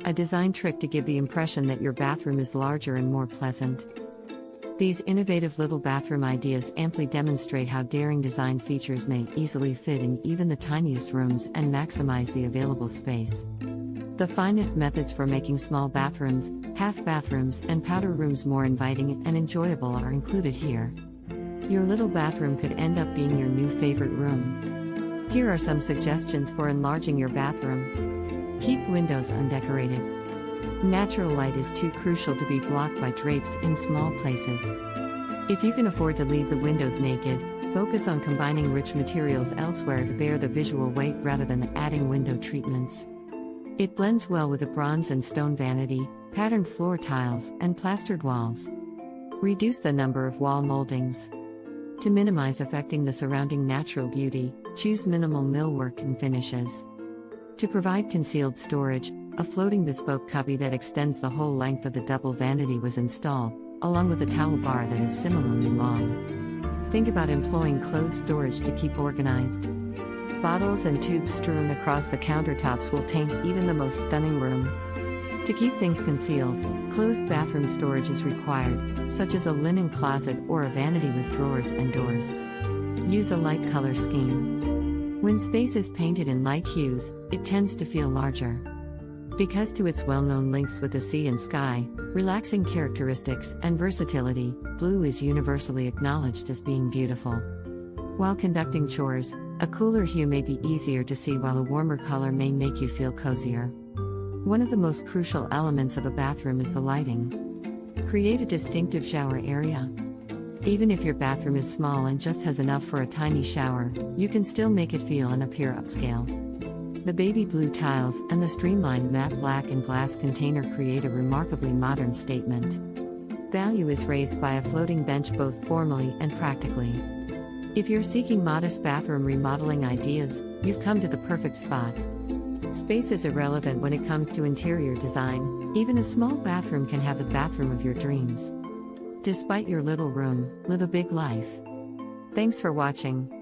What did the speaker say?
a design trick to give the impression that your bathroom is larger and more pleasant. These innovative little bathroom ideas amply demonstrate how daring design features may easily fit in even the tiniest rooms and maximize the available space. The finest methods for making small bathrooms, half bathrooms, and powder rooms more inviting and enjoyable are included here. Your little bathroom could end up being your new favorite room. Here are some suggestions for enlarging your bathroom. Keep windows undecorated. Natural light is too crucial to be blocked by drapes in small places. If you can afford to leave the windows naked, focus on combining rich materials elsewhere to bear the visual weight rather than adding window treatments. It blends well with a bronze and stone vanity, patterned floor tiles, and plastered walls. Reduce the number of wall moldings. To minimize affecting the surrounding natural beauty, choose minimal millwork and finishes. To provide concealed storage, a floating bespoke cubby that extends the whole length of the double vanity was installed, along with a towel bar that is similarly long. Think about employing closed storage to keep organized. Bottles and tubes strewn across the countertops will taint even the most stunning room. To keep things concealed, closed bathroom storage is required, such as a linen closet or a vanity with drawers and doors. Use a light color scheme. When space is painted in light hues, it tends to feel larger. Because to its well-known links with the sea and sky, relaxing characteristics, and versatility, blue is universally acknowledged as being beautiful. While conducting chores, a cooler hue may be easier to see while a warmer color may make you feel cozier. One of the most crucial elements of a bathroom is the lighting. Create a distinctive shower area. Even if your bathroom is small and just has enough for a tiny shower, you can still make it feel and appear upscale. The baby blue tiles and the streamlined matte black and glass container create a remarkably modern statement. Value is raised by a floating bench both formally and practically. If you're seeking modest bathroom remodeling ideas, you've come to the perfect spot. Space is irrelevant when it comes to interior design. Even a small bathroom can have the bathroom of your dreams. Despite your little room, live a big life. Thanks for watching.